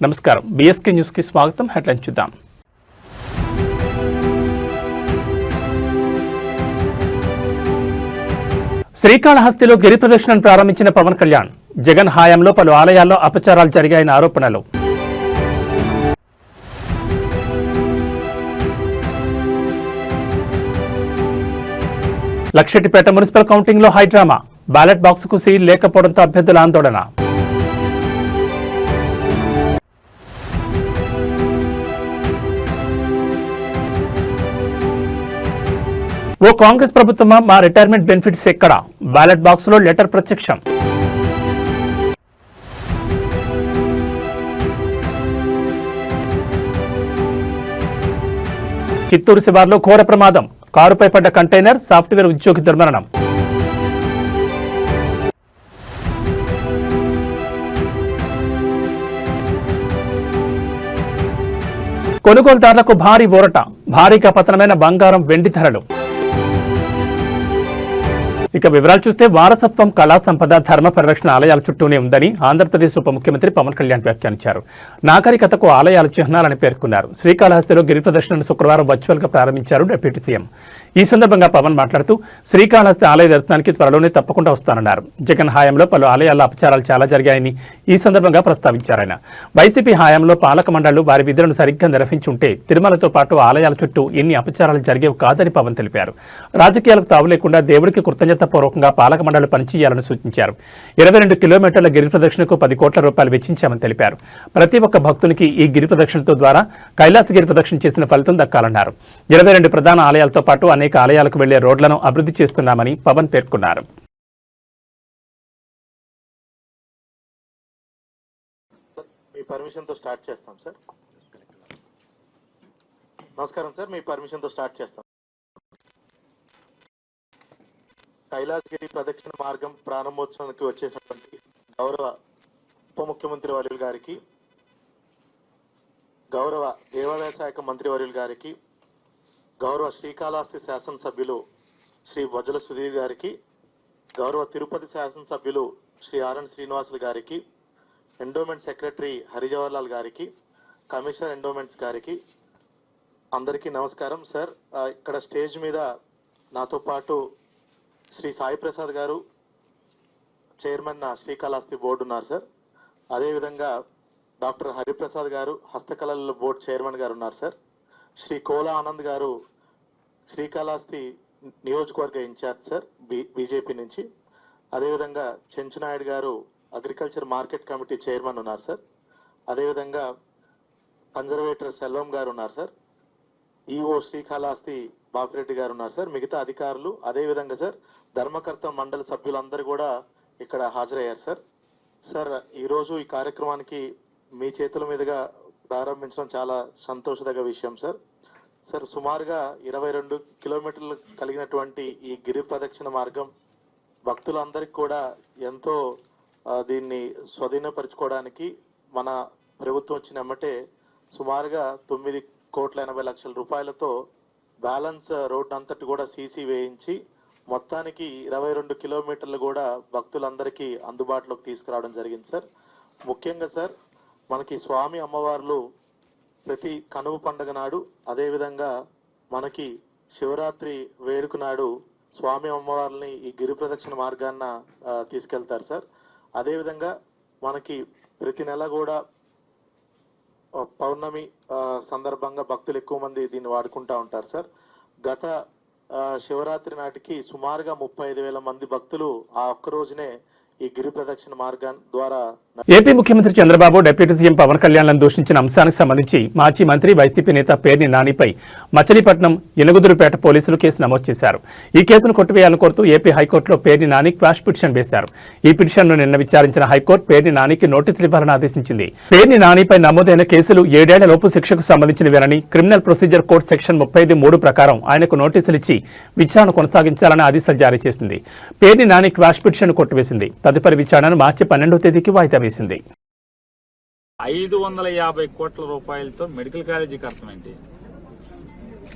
నమస్కారం, BSK news కి స్వాగతం. హెడ్లైన్ చూద్దాం. శ్రీకాళహస్తిలో గిరి ప్రదక్షిణను ప్రారంభించిన పవన్ కళ్యాణ్. జగన్ హయాంలో పలు ఆలయాల్లో అపచారాలు జరిగాయన్న ఆరోపణలు. లక్షెట్టిపేట మున్సిపల్ కౌంటింగ్ లో హైడ్రామా. బ్యాలెట్ బాక్స్ కు సీల్ లేకపోవడంతో అభ్యర్థుల ఆందోళన. ఓ కాంగ్రెస్ ప్రభుత్వమా, మా రిటైర్మెంట్ బెనిఫిట్స్ ఎక్కడా? బ్యాలెట్ బాక్స్ లో లెటర్ ప్రత్యక్షం. చిత్తూరు శివార్లో ఘోర ప్రమాదం. కారుపై పడ్డ కంటైనర్, సాఫ్ట్వేర్ ఉద్యోగి దుర్మరణం. కొనుగోలుదారులకు భారీ ఊరట. భారీగా పతనమైన బంగారం, వెండి ధరలు. ఇక వివరాలు చూస్తే, వారసత్వం, కళా సంపద, ధర్మ పరిరక్షణ ఆలయాల చుట్టూనే ఉందని ఆంధ్రప్రదేశ్ ఉప ముఖ్యమంత్రి పవన్ కళ్యాణ్ వ్యాఖ్యానించారు. నాగరికతకు ఆలయాలు చిహ్నాలని పేర్కొన్నారు. శ్రీకాళహస్తిలో గిరి ప్రదర్శనను శుక్రవారం వర్చువల్ గా ప్రారంభించారు డిప్యూటీ సీఎం. ఈ సందర్భంగా పవన్ మాట్లాడుతూ, శ్రీకాళహస్తి ఆలయ దర్శనానికి త్వరలోనే తప్పకుండా వస్తానన్నారు. జగన్ హయాంలో పలు ఆలయాల్లో అపచారాలు చాలా జరిగాయని ఈ సందర్భంగా ప్రస్తావించారు ఆయన. వైసీపీ హయాంలో పాలక మండళ్లు వారి విధులను సరిగ్గా నిర్వహించుంటే తిరుమలతో పాటు ఆలయాల చుట్టూ ఎన్ని అపచారాలు జరిగేవి కాదని పవన్ తెలిపారు. రాజకీయాలకు తావు లేకుండా దేవుడికి కృతజ్ఞతాపూర్వకంగా పాలక మండళ్లు పనిచేయాలని సూచించారు. 22 కిలోమీటర్ల గిరి ప్రదక్షిణకు 10 కోట్ల రూపాయలు వెచ్చించామని తెలిపారు. ప్రతి ఒక్క భక్తునికి ఈ గిరి ప్రదక్షిణతో ద్వారా కైలాసగిరి ప్రదక్షిణ చేసిన ఫలితం దక్కాలన్నారు. 22 ప్రధాన ఆలయాలతో పాటు అనేక ఆలయాలకు వెళ్లే రోడ్లను అభివృద్ధి చేస్తున్నామని పవన్ పేర్కొన్నారు. మీ పర్మిషన్ తో స్టార్ట్ చేస్తాం సార్. నమస్కారం సార్, మీ పర్మిషన్ తో స్టార్ట్ చేస్తాం. కైలాసగిరి ప్రదక్షిణ మార్గం ప్రారంభోత్సవానికి వచ్చేసినటువంటి గౌరవ ఉప ముఖ్యమంత్రి వర్యులు గారికి, గౌరవ దేవాదాయ శాఖ మంత్రి వర్యులు గారికి, గౌరవ శ్రీకాళహస్తి శాసనసభ్యులు శ్రీ వజ్జల సుధీర్ గారికి, గౌరవ తిరుపతి శాసనసభ్యులు శ్రీ ఆర్ఎన్ శ్రీనివాసులు గారికి, ఎండోమెంట్ సెక్రటరీ హరిజవహర్లాల్ గారికి, కమిషనర్ ఎండోమెంట్స్ గారికి అందరికీ నమస్కారం సార్. ఇక్కడ స్టేజ్ మీద నాతో పాటు శ్రీ సాయి ప్రసాద్ గారు, చైర్మన్ శ్రీకాళహస్తి బోర్డు ఉన్నారు సార్. అదేవిధంగా డాక్టర్ హరిప్రసాద్ గారు, హస్తకళల బోర్డు చైర్మన్ గారు ఉన్నారు సార్. శ్రీ కోలా ఆనంద్ గారు, శ్రీకాళహస్తి నియోజకవర్గ ఇన్ఛార్జ్ సార్, బీజేపీ నుంచి. అదేవిధంగా చెంచునాయుడు గారు, అగ్రికల్చర్ మార్కెట్ కమిటీ చైర్మన్ ఉన్నారు సార్. అదేవిధంగా కన్జర్వేటర్ సెల్వం గారు ఉన్నారు సార్. ఈఓ శ్రీకాళహస్తి బాపిరెడ్డి గారు ఉన్నారు సార్. మిగతా అధికారులు, అదేవిధంగా సార్ ధర్మకర్త మండలి సభ్యులందరూ కూడా ఇక్కడ హాజరయ్యారు సార్. సార్, ఈరోజు ఈ కార్యక్రమానికి మీ చేతుల మీదుగా ప్రారంభించడం చాలా సంతోషదగ్గ విషయం సార్. సార్, సుమారుగా 22 కిలోమీటర్లు కలిగినటువంటి ఈ గిరి ప్రదక్షిణ మార్గం భక్తులందరికీ కూడా ఎంతో దీన్ని స్వాధీనపరచుకోవడానికి మన ప్రభుత్వం వచ్చిన ఎమ్మటే సుమారుగా 9,80,00,000 రూపాయలతో బ్యాలెన్స్ రోడ్ అంతటి కూడా సీసీ వేయించి మొత్తానికి 22 కిలోమీటర్లు కూడా భక్తులందరికీ అందుబాటులోకి తీసుకురావడం జరిగింది సార్. ముఖ్యంగా సార్, మనకి స్వామి అమ్మవార్లు ప్రతి కనుమ పండుగ నాడు, అదేవిధంగా మనకి శివరాత్రి వేడుక నాడు స్వామి అమ్మవార్లని ఈ గిరి ప్రదక్షిణ మార్గాన్న తీసుకెళ్తారు సార్. అదేవిధంగా మనకి ప్రతి నెల కూడా పౌర్ణమి సందర్భంగా భక్తులు ఎక్కువ మంది దీన్ని వాడుకుంటా ఉంటారు సార్. గత శివరాత్రి నాటికి సుమారుగా 35,000 మంది భక్తులు ఆ ఒక్క రోజునే ఈ గిరి ప్రదక్షిణ మార్గం ద్వారా. ఏపీ ముఖ్యమంత్రి చంద్రబాబు డిప్యూటీ సీఎం పవన్ కళ్యాణ్ దూషించిన అంశానికి సంబంధించి మాజీ మంత్రి వైసీపీ నేత పేర్ని నానిపై మచిలీపట్నం ఎనుగుదురుపేట పోలీసులు కేసు నమోదు చేశారు. ఈ కేసును కొట్టివేయాలని కోరుతూ ఏపీ హైకోర్టులో పేర్ని నాని క్వాష్ పిటిషన్ వేశారు. ఈ పిటిషన్ను నిన్న విచారించిన హైకోర్టు పేర్ని నానికి నోటీసులు ఇవ్వాలని ఆదేశించింది. పేర్ని నానిపై నమోదైన కేసులు 7 ఏళ్ల లోపు శిక్షకు సంబంధించినవేనని క్రిమినల్ ప్రొసీజర్ కోడ్ సెక్షన్ 35(3) ప్రకారం ఆయనకు నోటీసులు ఇచ్చి విచారణ కొనసాగించాలని ఆదేశాలు జారీ చేసింది. పేర్ని నాని క్వాష్ పిటిషన్ కొట్టివేసింది. తదుపరి విచారణను మార్చి 12వ తేదీకి వాయిదా వేసింది. 550 కోట్ల రూపాయలతో మెడికల్ కాలేజీ కడతామేంటి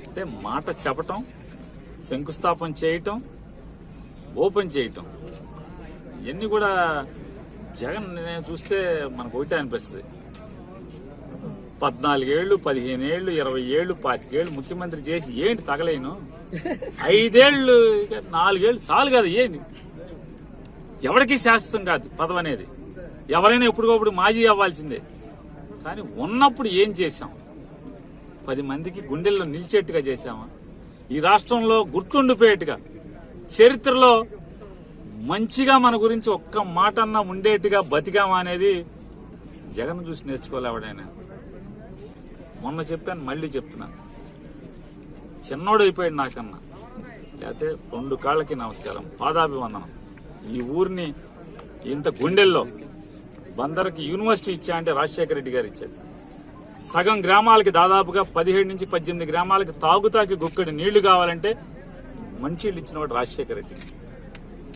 అంటే మాట చెప్పటం, శంకుస్థాపన చేయటం, ఓపెన్ చేయటం, ఇవన్నీ కూడా జగన్ నేను చూస్తే మనకు ఒకటే అనిపిస్తుంది. 14 ఏళ్ళు, 15 ఏళ్ళు, 20 ఏళ్ళు, 25 ఏళ్ళు ముఖ్యమంత్రి చేసి ఏంటి తగలేను? 5 ఏళ్ళు, 4 ఏళ్ళు చాలు కదా. ఏంటి ఎవరికి శాశ్వతం కాదు పదవి అనేది. ఎవరైనా ఎప్పటికప్పుడు మాజీ అవ్వాల్సిందే. కానీ ఉన్నప్పుడు ఏం చేశాం? 10 మందికి గుండెల్లో నిలిచేట్టుగా చేశామా? ఈ రాష్ట్రంలో గుర్తుండిపోయేట్టుగా, చరిత్రలో మంచిగా మన గురించి ఒక్క మాట అన్నా ఉండేట్టుగా బతికామా అనేది జగన్ చూసి నేర్చుకోవాలి ఎవడైనా. మొన్న చెప్పాను, మళ్ళీ చెప్తున్నాను, చిన్నోడు అయిపోయాడు నాకన్నా. లేకపోతే 2 కాళ్ళకి నమస్కారం, పాదాభివందనం. ఈ ఊరిని ఇంత గుండెల్లో బందర్కి యూనివర్సిటీ ఇచ్చా అంటే రాజశేఖర రెడ్డి గారు ఇచ్చారు. సగం గ్రామాలకి దాదాపుగా 17 నుంచి 18 గ్రామాలకి తాగుతాకి గుక్కడి నీళ్లు కావాలంటే మంచిళ్ళు ఇచ్చినవాడు రాజశేఖర రెడ్డి.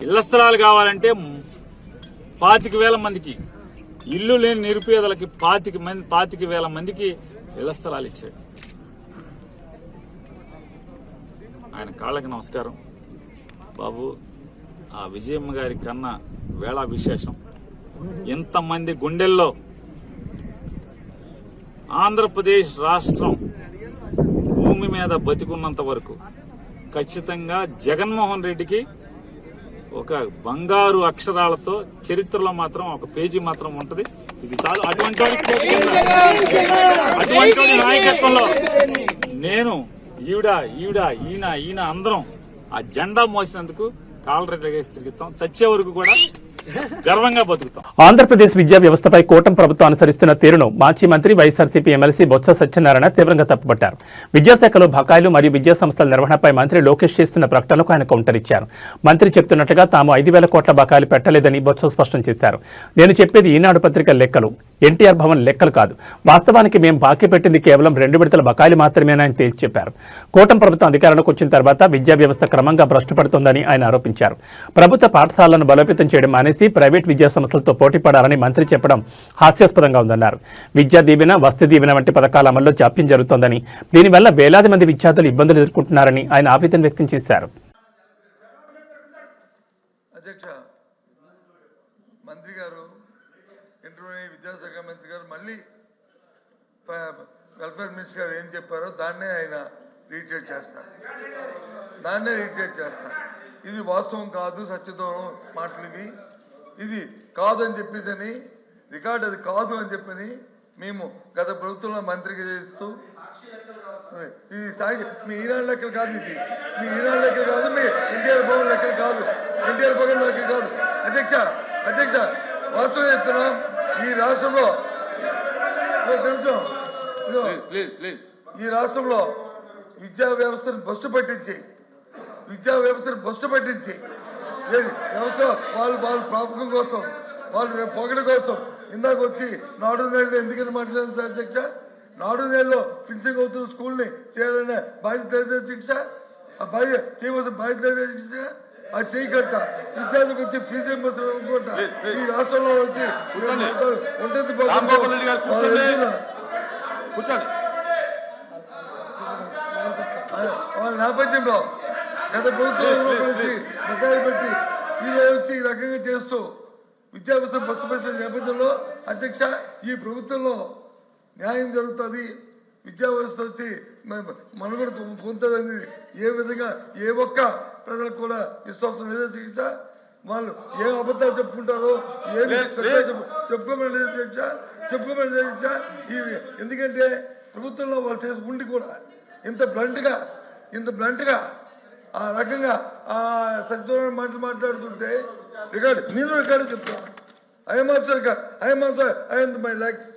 ఇళ్ల స్థలాలు కావాలంటే 25,000 మందికి, ఇల్లు లేని నిరుపేదలకి 25,000 మందికి ఇళ్ల స్థలాలు ఇచ్చాడు. ఆయన కాళ్ళకి నమస్కారం. బాబు, ఆ విజయమ్మ గారి కన్నా వేళ విశేషం. ఇంతమంది గుండెల్లో ఆంధ్రప్రదేశ్ రాష్ట్రం భూమి మీద బతికున్నంత వరకు ఖచ్చితంగా జగన్మోహన్ రెడ్డికి ఒక బంగారు అక్షరాలతో చరిత్రలో మాత్రం ఒక పేజీ మాత్రం ఉంటది. ఇది చాలు. అటువంటి నాయకత్వంలో నేను ఈయన అందరం ఆ జెండా మోసినందుకు కాలరెడ్డి తిరుగుతాం. చచ్చే వరకు కూడా గర్వంగా బతుకుతాం. ఆంధ్రప్రదేశ్ విద్యా వ్యవస్థపై కూటమి ప్రభుత్వం అనుసరిస్తున్న తీరును మాజీ మంత్రి వైఎస్ఆర్సీపీ ఎమ్మెల్సీ బొత్స సత్యనారాయణ తీవ్రంగా తప్పుపట్టారు. విద్యాశాఖలో బకాయిలు మరియు విద్యా సంస్థల నిర్వహణపై మంత్రి లోకేష్ చేస్తున్న ప్రకటనలకు ఆయన కౌంటర్ ఇచ్చారు. మంత్రి చెప్తున్నట్లుగా తాము 5,000 కోట్ల బకాయిలు పెట్టలేదని బొత్స స్పష్టం చేశారు. నేను చెప్పేది ఈనాడు పత్రిక లెక్కలు, ఎన్టీఆర్ భవన్ లెక్కలు కాదు. వాస్తవానికి మేము బాకీ పెట్టింది కేవలం 2 విడతల బకాయిలు మాత్రమేనని ఆయన తేల్చి చెప్పారు. కూటమి ప్రభుత్వం అధికారంలోకి వచ్చిన తర్వాత విద్యా వ్యవస్థ క్రమంగా భ్రష్టు పడుతోందని ఆయన ఆరోపించారు. ప్రభుత్వ పాఠశాలలను బలోపేతం చేయడం మానేసి ప్రైవేట్ విద్యా సంస్థలతో పోటీ పడాలని మంత్రి చెప్పడం హాస్యాస్పదంగా ఉందన్నారు. విద్యా దీవెన, వసతి దీవెన వంటి పథకాల అమల్లో జాప్యం జరుగుతోందని, దీనివల్ల వేలాది మంది విద్యార్థులు ఇబ్బందులు ఎదుర్కొంటున్నారని ఆయన ఆవేదన వ్యక్తం చేశారు. మంత్రి గారు, విద్యాశాఖ మంత్రి గారు మళ్ళీ వెల్ఫేర్ మినిస్టర్ గారు ఏం చెప్పారో దాన్నే ఆయన రీట్రేట్ చేస్తారు. ఇది వాస్తవం కాదు, సత్యదూరం మాటలు ఇవి. ఇది కాదు అని చెప్పేసి రికార్డు, అది కాదు అని చెప్పని మేము గత ప్రభుత్వంలో మంత్రికి చేస్తూ, ఈ సాగి మీ ఈనాడు లెక్కలు కాదు, ఇది మీ ఈనాడు లెక్కలు కాదు, మీ ఎన్టీఆర్ భవన్ లెక్కలు కాదు, ఎన్టీఆర్ భవన్ లెక్కలు కాదు. అధ్యక్ష వాస్తవం చెప్తున్నాం. ఈ రాష్ట్రంలో విద్యా వ్యవస్థను బస్టు పట్టించి వ్యవస్థ వాళ్ళ ప్రాపకం కోసం, వాళ్ళు పొగడ కోసం ఇందాక వచ్చి నాడు నేడు ఎందుకని మాట్లాడారు అధ్యక్ష? నాడు నేడులో ఫినిషింగ్ అవుతున్న స్కూల్ని చేయాలనే బాధ్యత అధ్యక్ష. ఆ చేయవలసిన బాధ్యత అధ్యక్ష. అది చేయకట్ట విద్యార్థులకు వచ్చి ఫీజు రింబర్స్మెంట్ అనుకుంటా ఈ రాష్ట్రంలో వచ్చి ఉంటుంది. వాళ్ళ నేపథ్యంలో గత ప్రభుత్వంలో వచ్చి బకాయిలు పెట్టి ఈరోజు వచ్చి ఈ రకంగా చేస్తూ విద్యా వ్యవస్థ బస్సు నేపథ్యంలో అధ్యక్ష ఈ ప్రభుత్వంలో న్యాయం జరుగుతుంది, విద్యా వ్యవస్థ వచ్చి మనుగడ పొందుతుందని ఏ విధంగా ఏ ఒక్క ప్రజలకు కూడా విశ్వాసం లేదో అధ్యక్ష. వాళ్ళు ఏ అబద్ధాలు చెప్పుకుంటారో ఏమి చెప్పుకోమని అధ్యక్ష. ఎందుకంటే ప్రభుత్వంలో వాళ్ళు చేసి ఉండి కూడా ఇంత బ్లంట్గా ఆ రకంగా ఆ సత్యదూరం మాట్లాడుతుంటే రికార్డు చెప్తాను. మై ల్యాక్స్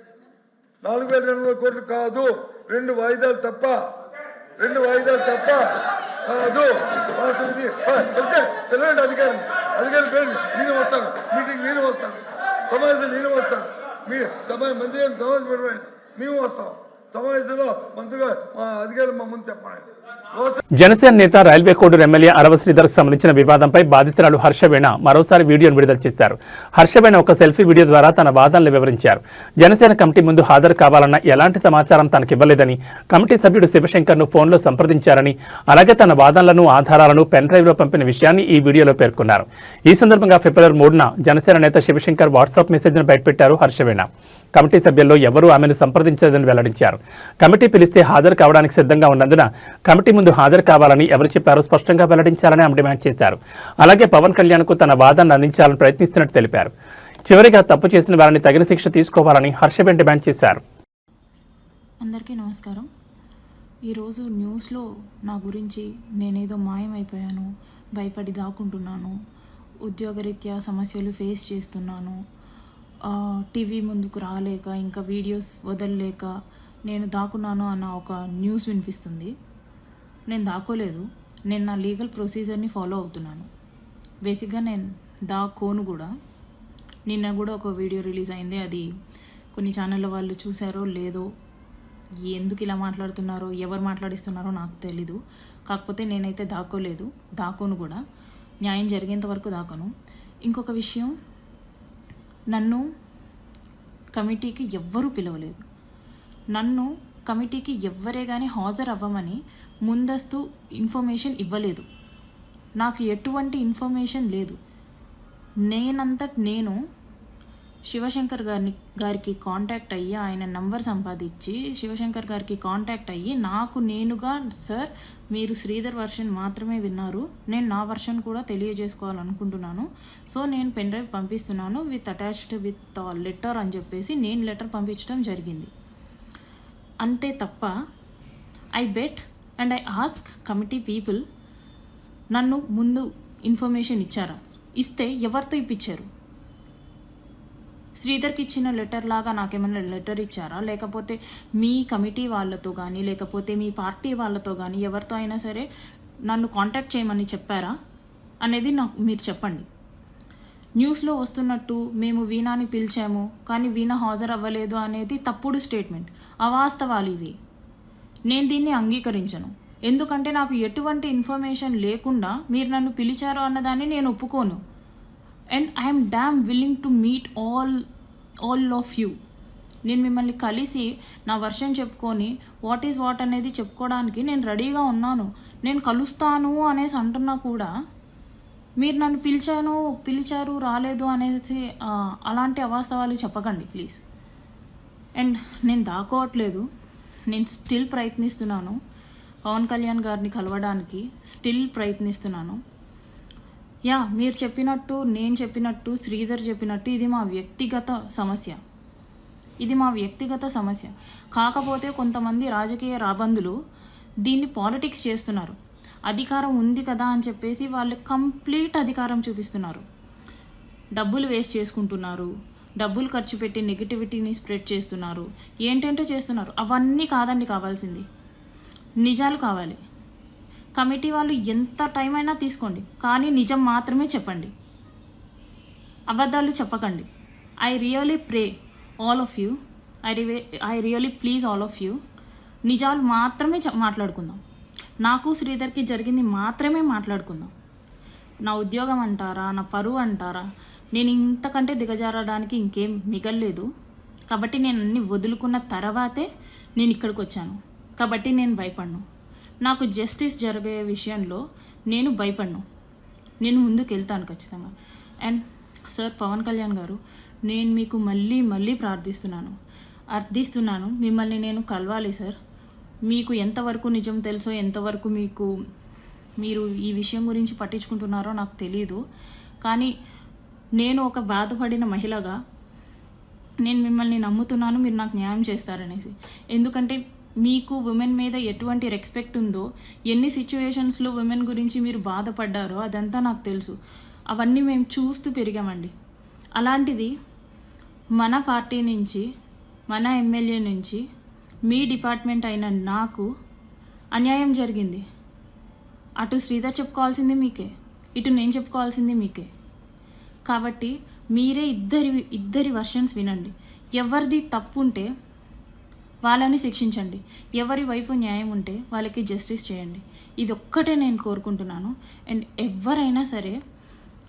4,200 కోట్లు కాదు, 2 వాయిదాలు తప్ప కాదు. తెలియండి అధికారి పేరు నేను వస్తాను, మీటింగ్ నేను వస్తాను, సమావేశం నేను వస్తాను, మీ మంత్రి గారిని సమావేశం పెట్టండి, మేము వస్తాం. సమావేశంలో మంత్రిగా మా అధికారులు మా ముందు చెప్పండి. జనసేన నేత రైల్వే కోడూరు ఎమ్మెల్యే అరవ శ్రీధర్కు సంబంధించిన వివాదంపై బాధితురాలు హర్షవేణ మరోసారి వీడియోను విడుదల చేశారు. హర్షవేణ ఒక సెల్ఫీ వీడియో ద్వారా తన వాదనలు వివరించారు. జనసేన కమిటీ ముందు హాజరు కావాలన్న ఎలాంటి సమాచారం తనకివ్వలేదని, కమిటీ సభ్యుడు శివశంకర్ను ఫోన్లో సంప్రదించారని, అలాగే తన వాదనలను ఆధారాలను పెన్ డ్రైవ్లో పంపిన విషయాన్ని ఈ వీడియోలో పేర్కొన్నారు. ఈ సందర్భంగా ఫిబ్రవరి 3న జనసేన నేత శివశంకర్ వాట్సాప్ మెసేజ్ను బయటపెట్టారు హర్షవేణ. కమిటీ సభ్యుల్లో ఎవరూ ఆమెను సంప్రదించలేదని వెల్లడించారు. కమిటీ పిలిస్తే హాజరు కావడానికి సిద్ధంగా ఉన్నందున కమిటీ ముందు హాజరు కావాలని ఎవరు చెప్పారో స్పష్టంగా వెల్లడించాలని ఆమె డిమాండ్ చేశారు. అలాగే పవన్ కళ్యాణ్కు తన వాదనను అందించాలని ప్రయత్నిస్తున్నట్టు తెలిపారు. చివరిగా తప్పు చేసిన వారిని తగిన శిక్ష తీసుకోవాలని హర్షబెన్ డిమాండ్ చేశారు. అందరికీ నమస్కారం. ఈరోజు న్యూస్లో నా గురించి నేనేదో మాయమైపోయాను, భయపడి దాక్కుంటున్నాను, ఉద్యోగరీత్యా సమస్యలు ఫేస్ చేస్తున్నాను, టీవీ ముందుకు రాలేక ఇంకా వీడియోస్ వదలలేక నేను దాక్కున్నాను అన్న ఒక న్యూస్ వినిపిస్తుంది. నేను దాక్కోలేదు. నేను నా లీగల్ ప్రొసీజర్ని ఫాలో అవుతున్నాను. బేసిక్గా నేను దాక్కోను కూడా. నిన్న కూడా ఒక వీడియో రిలీజ్ అయింది. అది కొన్ని ఛానళ్ళ వాళ్ళు చూసారో లేదో, ఎందుకు ఇలా మాట్లాడుతున్నారో, ఎవరు మాట్లాడిస్తున్నారో నాకు తెలీదు. కాకపోతే నేనైతే దాక్కోలేదు, దాక్కోను కూడా. న్యాయం జరిగేంత వరకు దాక్కను. ఇంకొక విషయం, నన్ను కమిటీకి ఎవ్వరూ పిలవలేదు. నన్ను కమిటీకి ఎవ్వరే కానీ హాజరు అవ్వమని ముందస్తు ఇన్ఫర్మేషన్ ఇవ్వలేదు. నాకు ఎటువంటి ఇన్ఫర్మేషన్ లేదు. నేను శివశంకర్ గారికి కాంటాక్ట్ అయ్యి, ఆయన నంబర్ సంపాదించి శివశంకర్ గారికి కాంటాక్ట్ అయ్యి నాకు నేనుగా, సార్ మీరు శ్రీధర్ వర్షన్ మాత్రమే విన్నారు, నేను నా వర్షన్ కూడా తెలియజేసుకోవాలనుకుంటున్నాను, సో నేను పెన్ డ్రైవ్ పంపిస్తున్నాను విత్ అటాచ్డ్ విత్ లెటర్ అని చెప్పేసి నేను లెటర్ పంపించడం జరిగింది. అంతే తప్ప I bet and I ask committee people, నన్ను ముందు ఇన్ఫర్మేషన్ ఇచ్చారా? ఇస్తే ఎవరితో ఇప్పించారు? శ్రీధర్కి ఇచ్చిన లెటర్ లాగా నాకేమైనా లెటర్ ఇచ్చారా? లేకపోతే మీ కమిటీ వాళ్ళతో కానీ, లేకపోతే మీ పార్టీ వాళ్ళతో కానీ ఎవరితో అయినా సరే నన్ను కాంటాక్ట్ చేయమని చెప్పారా అనేది నాకు మీరు చెప్పండి. న్యూస్లో వస్తున్నట్టు మేము వీణాని పిలిచాము కానీ వీణ హాజరు అవ్వలేదు అనేది తప్పుడు స్టేట్మెంట్, అవాస్తవాలు ఇవి. నేను దీన్ని అంగీకరించను. ఎందుకంటే నాకు ఎటువంటి ఇన్ఫర్మేషన్ లేకుండా మీరు నన్ను పిలిచారు అన్నదాన్ని నేను ఒప్పుకోను. And I'm dam willing to meet all of you. నేను మిమ్మల్ని కలిసి నా వర్షన్ చెప్పుకొని వాట్ ఈజ్ వాట్ అనేది చెప్పుకోవడానికి నేను రెడీగా ఉన్నాను. నేను కలుస్తాను అనేసి అంటున్నా కూడా మీరు నన్ను పిలిచారు రాలేదు అనేసి అలాంటి అవాస్తవాలు చెప్పకండి ప్లీజ్. అండ్ నేను దాక్కోవట్లేదు. నేను స్టిల్ ప్రయత్నిస్తున్నాను పవన్ కళ్యాణ్ గారిని కలవడానికి, స్టిల్ ప్రయత్నిస్తున్నాను. మీరు చెప్పినట్టు, నేను చెప్పినట్టు, శ్రీధర్ చెప్పినట్టు ఇది మా వ్యక్తిగత సమస్య. కాకపోతే కొంతమంది రాజకీయ రాబందులు దీన్ని పాలిటిక్స్ చేస్తున్నారు. అధికారం ఉంది కదా అని చెప్పేసి వాళ్ళు కంప్లీట్ అధికారం చూపిస్తున్నారు. డబ్బులు వేస్ట్ చేసుకుంటున్నారు, డబ్బులు ఖర్చు పెట్టి నెగిటివిటీని స్ప్రెడ్ చేస్తున్నారు, ఏంటంటో చేస్తున్నారు. అవన్నీ కాదండి కావాల్సింది, నిజాలు కావాలి. కమిటీ వాళ్ళు ఎంత టైం అయినా తీసుకోండి, కానీ నిజం మాత్రమే చెప్పండి, అబద్ధాలు చెప్పకండి. I really pray all of you, I really please all of you, నిజాలు మాత్రమే మాట్లాడుకుందాం. నాకు శ్రీధర్కి జరిగింది మాత్రమే మాట్లాడుకుందాం. నా ఉద్యోగం అంటారా, నా పరువు అంటారా, నేను ఇంతకంటే దిగజారడానికి ఇంకేం మిగల్లేదు. కాబట్టి నేను అన్ని వదులుకున్న తర్వాతే నేను ఇక్కడికి వచ్చాను. కాబట్టి నేను భయపడను. నాకు జస్టిస్ జరిగే విషయంలో నేను భయపడను. నేను ముందుకు వెళ్తాను ఖచ్చితంగా. అండ్ సార్ పవన్ కళ్యాణ్ గారు, నేను మీకు మళ్ళీ అర్థిస్తున్నాను, మిమ్మల్ని నేను కలవాలి సార్. మీకు ఎంతవరకు నిజం తెలుసో, ఎంతవరకు మీరు ఈ విషయం గురించి పట్టించుకుంటున్నారో నాకు తెలియదు. కానీ నేను ఒక బాధపడిన మహిళగా నేను మిమ్మల్ని నమ్ముతున్నాను, మీరు నాకు న్యాయం చేస్తారనేసి. ఎందుకంటే మీకు ఉమెన్ మీద ఎటువంటి రెస్పెక్ట్ ఉందో, ఎన్ని సిచ్యువేషన్స్లో ఉమెన్ గురించి మీరు బాధపడ్డారో అదంతా నాకు తెలుసు. అవన్నీ మేము చూస్తూ పెరిగామండి. అలాంటిది మన పార్టీ నుంచి, మన ఎమ్మెల్యే నుంచి, మీ డిపార్ట్మెంట్ అయిన నాకు అన్యాయం జరిగింది. అటు శ్రీధర్ చెప్పుకోవాల్సింది మీకే, ఇటు నేను చెప్పుకోవాల్సింది మీకే. కాబట్టి మీరే ఇద్దరి వర్షన్స్ వినండి. ఎవరిది తప్పు ఉంటే వాళ్ళని శిక్షించండి, ఎవరి వైపు న్యాయం ఉంటే వాళ్ళకి జస్టిస్ చేయండి. ఇది ఒక్కటే నేను కోరుకుంటున్నాను. అండ్ ఎవరైనా సరే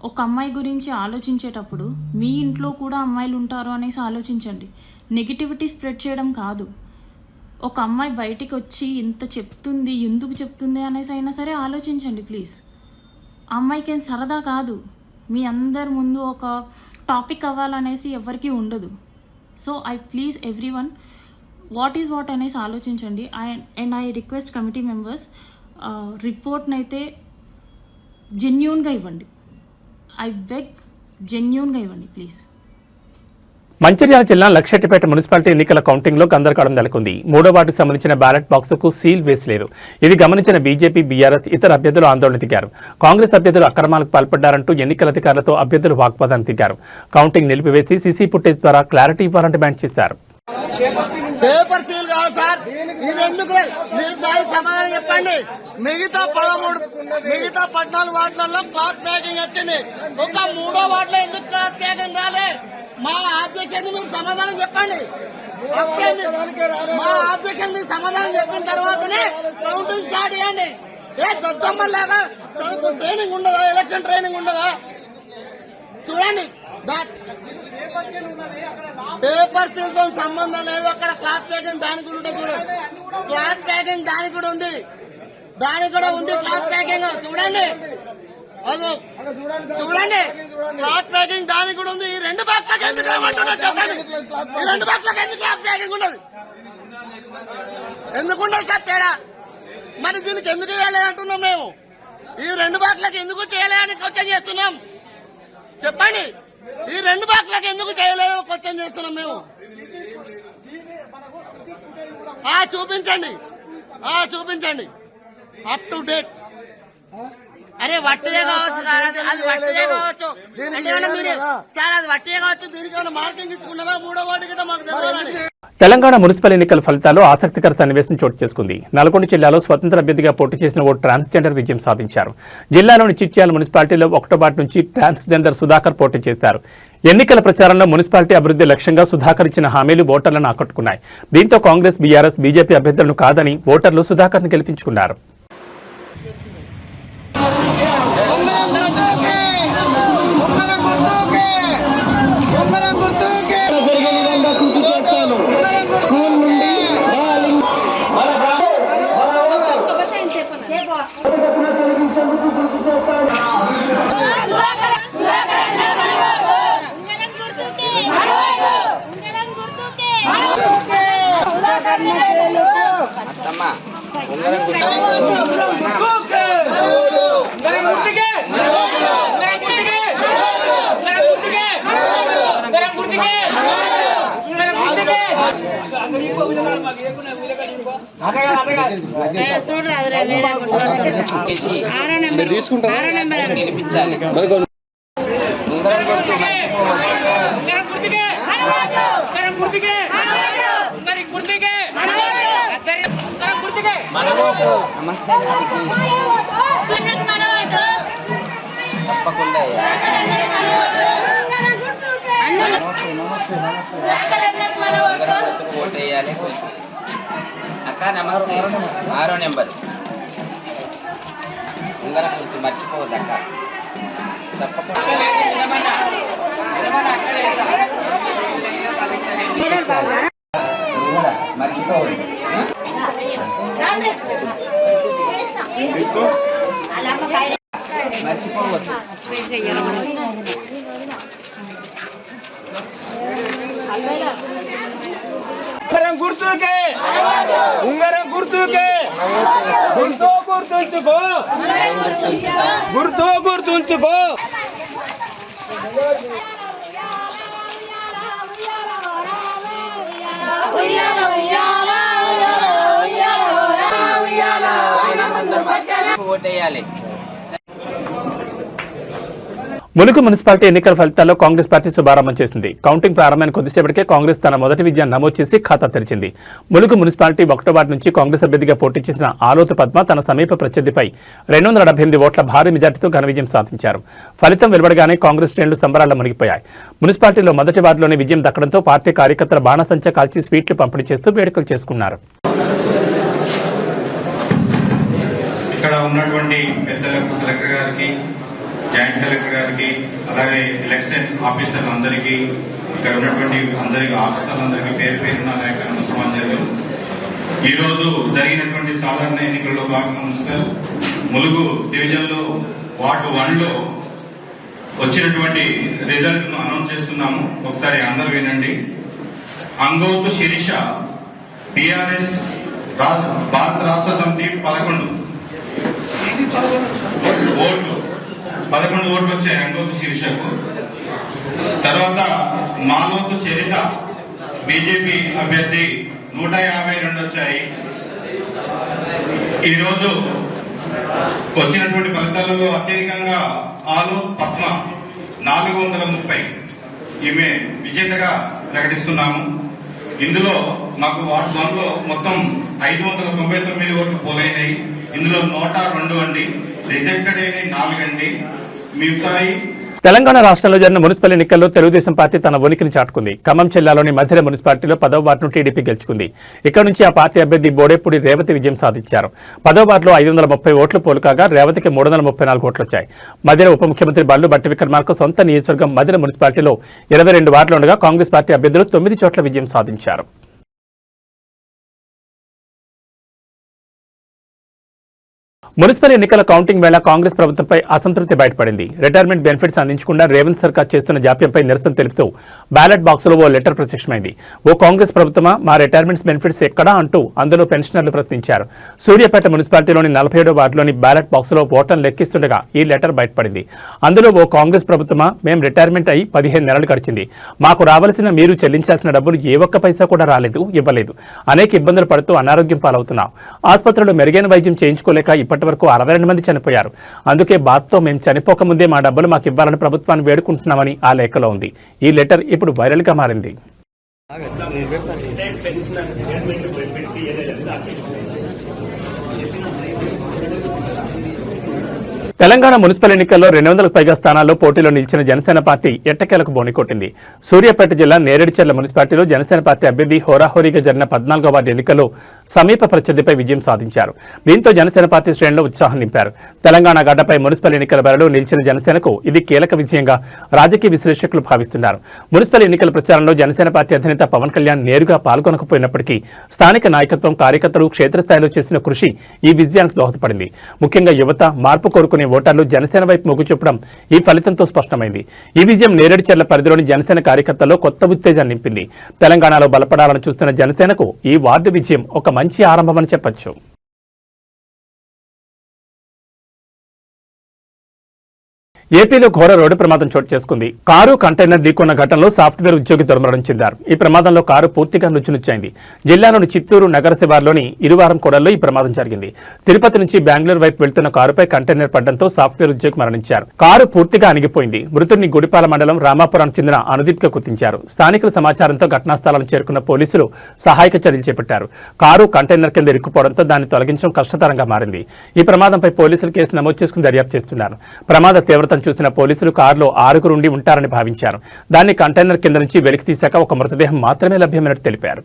ఒక అమ్మాయి గురించి ఆలోచించేటప్పుడు మీ ఇంట్లో కూడా అమ్మాయిలు ఉంటారు అనేసి ఆలోచించండి. నెగిటివిటీ స్ప్రెడ్ చేయడం కాదు. ఒక అమ్మాయి బయటికి వచ్చి ఇంత చెప్తుంది, ఎందుకు చెప్తుంది అనేసి అయినా సరే ఆలోచించండి ప్లీజ్. అమ్మాయికి ఏం సరదా కాదు. మీ అందరి ముందు ఒక టాపిక్ అవ్వాలనేసి ఎవరికీ ఉండదు. So I please everyone what is what అనేసి ఆలోచించండి. And I request committee members రిపోర్ట్ని అయితే జెన్యూన్గా ఇవ్వండి. ఐ బెగ్ జెన్యూన్గా ఇవ్వండి ప్లీజ్. మంచిర్యాల జిల్లా లక్షెట్టిపేట మున్సిపాలిటీ ఎన్నికల కౌంటింగ్లో గందరగోళం నెలకొంది. 3వ వార్డుకు సంబంధించిన బ్యాలెట్ బాక్సుకు సీల్ వేసలేదు. ఇది గమనించిన బీజేపీ, బీఆర్ఎస్ ఇతర అభ్యర్థులు ఆందోళన దిగారు. కాంగ్రెస్ అభ్యర్థులు అక్రమాలకు పాల్పడ్డారంటూ ఎన్నికల అధికారులతో అభ్యర్థులు వాగ్వాదానికి దిగారు. కౌంటింగ్ నిలిపివేసి సీసీ ఫుటేజ్ ద్వారా క్లారిటీ ఇవ్వాలని డిమాండ్ చేశారు. పేపర్ సీల్ కాదు సార్, ఇది ఎందుకు మీరు దానికి సమాధానం చెప్పండి. మిగతా 14 వార్డులలో క్లాత్ ప్యాకింగ్ వచ్చింది, ఒక 3వ వార్డులో ఎందుకు క్లాత్ ప్యాకింగ్ రాలే? మా ఆబ్జెక్షన్ మీరు సమాధానం చెప్పండి. మా ఆబ్జెక్షన్ మీరు సమాధానం చెప్పిన తర్వాతనే కౌంటింగ్ స్టార్ట్ చేయండి. ఏ దద్దమ్మలాగా చదువు ట్రైనింగ్ ఉండదా? ఎలక్షన్ ట్రైనింగ్ ఉండదా? చూడండి, పేపర్ సీల్ తో సంబంధం లేదు. అక్కడ క్లాత్ ప్యాకింగ్ దానికి కూడా ఉంటుంది. చూడండి, క్లాత్ ప్యాకింగ్ దానికి కూడా ఉంది, క్లాత్ ప్యాకింగ్ చూడండి. అది చూడండి, క్లాత్ ప్యాకింగ్ దానికి కూడా ఉంది. ఈ 2 బాక్స్లకు ఎందుకు చెప్పండి. ఈ 2 బాక్స్లకు ఎందుకు క్లాత్ ప్యాకింగ్ ఉండదు? ఎందుకుండదు సార్ తేడా? మరి దీనికి ఎందుకు చేయలేదు అంటున్నాం మేము. ఈ 2 బాక్స్లకు ఎందుకు చేయలేదని క్వశ్చన్ చేస్తున్నాం. చెప్పండి, ఈ 2 బాక్స్లకు ఎందుకు చేయలేదు క్వశ్చన్ చేస్తున్నాం మేము. చూపించండి అప్ టు డేట్. అరే వట్టిదే కావచ్చు సార్, అది వట్టిదే కావచ్చు. సార్ అది వట్టిదే కావచ్చు. దీనికి ఏమైనా మార్కింగ్ ఇచ్చుకున్నారా? 3వ వార్డు గిట్ట మాకు తెలియాలని. తెలంగాణ మున్సిపల్ ఎన్నికల ఫలితాల్లో ఆసక్తికర సన్నివేశం చోటు చేసుకుంది. నల్గొండ జిల్లాలో స్వతంత్ర అభ్యర్థిగా పోటీ చేసిన ఓ ట్రాన్స్జెండర్ విజయం సాధించారు. జిల్లాలోని చిట్యాల మున్సిపాలిటీలో 1వ వార్డు నుంచి ట్రాన్స్జెండర్ సుధాకర్ పోటీ చేశారు. ఎన్నికల ప్రచారంలో మున్సిపాలిటీ అభివృద్ధి లక్ష్యంగా సుధాకర్ ఇచ్చిన హామీలు ఓటర్లను ఆకట్టుకున్నాయి. దీంతో కాంగ్రెస్, బీఆర్ఎస్, బీజేపీ అభ్యర్థులను కాదని ఓటర్లు సుధాకర్ను గెలిపించుకున్నారు. అక్క నమస్తే. 6వ నెంబర్ ఉంగరం గుర్తు మర్చిపోవద్దు అక్క. తప్పకుండా మర్చిపోవద్దు. ఉంగరం గుర్తుకే గుర్తుంచుకో. ఓటేయాలి. ములుగు మున్సిపాలిటీ ఎన్నికల ఫలితాల్లో కాంగ్రెస్ పార్టీ శుభారంభం చేసింది. కౌంటింగ్ ప్రారంభమైన కొద్దిసేపటికే కాంగ్రెస్ తన మొదటి విజయాన్ని నమోదు చేసి ఖాతా తెరిచింది. ములుగు మున్సిపాలిటీ 1వ వార్డు నుంచి కాంగ్రెస్ అభ్యర్థిగా పోటీ చేసిన ఆలోతు పద్మ తన సమీప ప్రత్యర్థిపై 278 ఓట్ల భారీ మెజార్టీతో ఘన విజయం సాధించారు. ఫలితం వెలువడగానే కాంగ్రెస్ శ్రేణులు సంబరాల్లో మునిగిపోయాయి. మున్సిపాలిటీలో మొదటి వార్డులోనే విజయం దక్కడంతో పార్టీ కార్యకర్తల బాణసంచా కాల్చి స్వీట్లు పంపిణీ చేస్తూ వేడుకలు చేసుకున్నారు. ఇక్కడ ఉన్నటువంటి పెద్దలకు, కలెక్టర్ గారికి, జాయింట్ కలెక్టర్ గారికి, అలాగే ఎలక్షన్ ఆఫీసర్లందరికీ, ఇక్కడ ఉన్నటువంటి అందరికీ ఆఫీసర్లందరికీ పేరు పేరున నా యొక్క నమస్కారాలు. ఈరోజు జరిగినటువంటి సాధారణ ఎన్నికల్లో భాగంగా మున్సిపల్ ములుగు డివిజన్లో వార్డు 1లో వచ్చినటువంటి రిజల్ట్ ను అనౌన్స్ చేస్తున్నాము. ఒకసారి అందరూ వినండి. అంగోతు శిరీష టిఆర్ఎస్ భారత రాష్ట్ర సమితి 11 ఓట్లు 11 ఓట్లు వచ్చాయి అంగోతు శిరీషకు. తర్వాత మాలోతు చరిత బీజేపీ అభ్యర్థి 152 వచ్చాయి. ఈరోజు వచ్చినటువంటి ఫలితాలలో అత్యధికంగా ఆలు పద్మ 430 ఈమె విజేతగా ప్రకటిస్తున్నాము. ఇందులో మాకు వార్డు 1 లో మొత్తం 599 ఓట్లు పోలైనాయి. ఇందులో 102 అండి, రిజెక్టెడ్ అయినాయి 4 అండి, మిగతాయి. తెలంగాణ రాష్ట్రంలో జరిగిన మున్సిపల్ ఎన్నికల్లో తెలుగుదేశం పార్టీ తన ఉనికిని చాటుకుంది. ఖమ్మం జిల్లాలోని మధిర మున్సిపాలిటీలో 10వ వార్డును టీడీపీ గెలుచుకుంది. ఇక్కడ నుంచి ఆ పార్టీ అభ్యర్థి బోడేపూడి రేవతి విజయం సాధించారు. 10వ వార్డులో 530 ఓట్లు పోలుకాగా రేవతికి 334 ఓట్లు వచ్చాయి. మధిర ఉప ముఖ్యమంత్రి బల్లు భట్టి విక్రమార్క సొంత నియోజకవర్గం మధిర మున్సిపాలిటీలో 22 వార్డులు ఉండగా కాంగ్రెస్ పార్టీ అభ్యర్థులు 9 చోట్ల విజయం సాధించారు. మున్సిపల్ ఎన్నికల కౌంటింగ్ వేళ కాంగ్రెస్ ప్రభుత్వంపై అసంతృప్తి బయటపడింది. రిటైర్మెంట్ బెనిఫిట్స్ అందించకుండా రేవంత్ సర్కార్ చేస్తున్న జాప్యంపై నిరసన తెలుపుతూ బ్యాలెట్ బాక్సులో ఓ లెటర్ ప్రత్యక్షమైంది. ఓ కాంగ్రెస్ ప్రభుత్వమా మా రిటైర్మెంట్స్ బెనిఫిట్స్ ఎక్కడా అంటూ అందులో పెన్షనర్లు ప్రశ్నించారు. సూర్యాపేట మున్సిపాలిటీలోని 47వ వార్డులోని బ్యాలెట్ బాక్సులో ఓట్లను లెక్కిస్తుండగా ఈ లెటర్ బయటపడింది. అందులో ఓ కాంగ్రెస్ ప్రభుత్వమా మేం రిటైర్మెంట్ అయి 15 నెలలు గడిచింది, మాకు రావాల్సిన మీరు చెల్లించాల్సిన డబ్బులు ఏ ఒక్క పైసా కూడా రాలేదు, ఇవ్వలేదు, అనేక ఇబ్బందులు పడుతూ అనారోగ్యం పాలవుతున్నాం, ఆసుపత్రిలో మెరుగైన వైద్యం చేయించుకోలేక ఇప్పటి వరకు 62 మంది చనిపోయారు, అందుకే బాధతో మేము చనిపోకముందే మా డబ్బులు మాకు ఇవ్వాలని ప్రభుత్వాన్ని వేడుకుంటున్నామని ఆ లేఖలో ఉంది. ఈ లెటర్ ఇప్పుడు వైరల్ గా మారింది. తెలంగాణ మున్సిపల్ ఎన్నికల్లో 200కు పైగా స్థానాల్లో పోటీలో నిలిచిన జనసేన పార్టీ ఎట్టకేలకు బోనికొట్టింది. సూర్యాపేట జిల్లా నేరేడుచర్ల మున్సిపాలిటీలో జనసేన పార్టీ అభ్యర్థి హోరాహోరీగా జరిగిన 14వ వార్డు ఎన్నికల్లో సమీప ప్రత్యర్థిపై విజయం సాధించారు. దీంతో జనసేన పార్టీ శ్రేణుల్లో ఉత్సాహం నింపారు. తెలంగాణ గడ్డపై మున్సిపల్ ఎన్నికల బరిలో నిలిచిన జనసేనకు ఇది కీలక విజయంగా రాజకీయ విశ్లేషకులు భావిస్తున్నారు. మున్సిపల్ ఎన్నికల ప్రచారంలో జనసేన పార్టీ అధినేత పవన్ కళ్యాణ్ నేరుగా పాల్గొనకపోయినప్పటికీ స్థానిక నాయకత్వం, కార్యకర్తలు క్షేత్రస్థాయిలో చేసిన కృషి ఈ విజయానికి దోహదపడింది. ముఖ్యంగా యువత, మార్పు కోరుకునే ఓటర్లు జనసేన వైపు మొగ్గు చూపడం ఈ ఫలితంతో స్పష్టమైంది. ఈ విజయం నేరేడుచర్ల పరిధిలోని జనసేన కార్యకర్తల్లో కొత్త ఉత్తేజాన్ని నింపింది. తెలంగాణలో బలపడాలని చూస్తున్న జనసేనకు ఈ వార్డు విజయం ఒక మంచి ఆరంభమని చెప్పొచ్చు. ఏపీలో ఘోర రోడ్డు ప్రమాదం చోటు చేసుకుంది. కారు కంటైనర్ ఢీకొన్న ఘటనలో సాఫ్ట్వేర్ ఉద్యోగి దుర్మరణం చెందారు. ఈ ప్రమాదంలో కారు పూర్తిగా నుచ్చునుచ్చైంది. జిల్లాలోని చిత్తూరు నగర శివార్లోని ఇరువారం కూడల్లో ఈ ప్రమాదం జరిగింది. తిరుపతి నుంచి బెంగళూరు వైపు వెళ్తున్న కారుపై కంటైనర్ పడడంతో సాఫ్ట్వేర్ ఉద్యోగి మరణించారు. కారు పూర్తిగా అణిగిపోయింది. మృతుడిని గుడిపాల మండలం రామాపురానికి చెందిన అనుదీప్గా గుర్తించారు. స్థానికుల సమాచారంతో ఘటనా స్థలానికి చేరుకున్న పోలీసులు సహాయక చర్యలు చేపట్టారు. కారు కంటైనర్ కింద ఇరుక్కుపోవడంతో దాన్ని తొలగించడం కష్టతరంగా మారింది. ఈ ప్రమాదంపై పోలీసులు కేసు నమోదు చేసుకుని దర్యాప్తు చేస్తున్నారు. ప్రమాద తీవ్రత చూసిన పోలీసులు కారులో 6 ఉండి ఉంటారని భావించారు. దాన్ని కంటైనర్ కింద నుంచి వెలికి తీశాక ఒక మృతదేహం మాత్రమే లభ్యమైనట్టు తెలిపారు.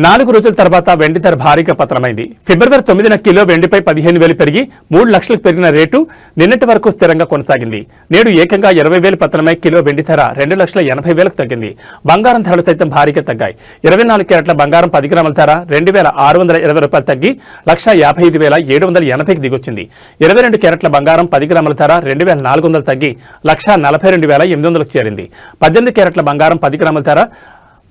నాలుగు రోజుల తర్వాత వెండి ధర భారీగా పతనమైంది. ఫిబ్రవరి 9న కిలో వెండిపై 15,000 పెరిగి 3 లక్షలకు పెరిగిన రేటు నిన్నటి వరకు స్థిరంగా కొనసాగింది. నేడు ఏకంగా 20,000 పతనమై కిలో వెండి ధర 2,80,000కు తగ్గింది. బంగారం ధరలు సైతం భారీగా తగ్గాయి. 24 క్యారెట్ల బంగారం 10 గ్రాముల ధర 2,620 రూపాయలు తగ్గి 1,55,780కి దిగొచ్చింది. 22 క్యారెట్ల బంగారం 10 గ్రాముల ధర 2,400 తగ్గి 1,42,800కు చేరింది. 18 క్యారెట్ల బంగారం 10 గ్రాముల ధర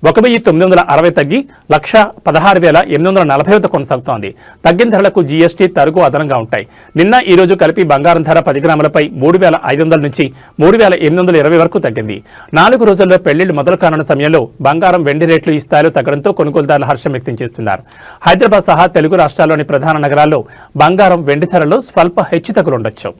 1,960 తగ్గి 1,16,840 కొనసాగుతోంది. తగ్గిన ధరలకు జీఎస్టీ, తరుగు అదనంగా ఉంటాయి. నిన్న ఈ రోజు కలిపి బంగారం ధర 10 గ్రాములపై 3,500 నుంచి 3,820 వరకు తగ్గింది. 4 రోజుల్లో పెళ్లిళ్లు మొదలు కానున్న సమయంలో బంగారం, వెండి రేట్లు ఈ స్థాయిలో తగ్గడంతో కొనుగోలుదారులు హర్షం వ్యక్తం చేస్తున్నారు. హైదరాబాద్ సహా తెలుగు రాష్ట్రాల్లోని ప్రధాన నగరాల్లో బంగారం, వెండి ధరల్లో స్వల్ప హెచ్చుతగ్గులుండొచ్చు.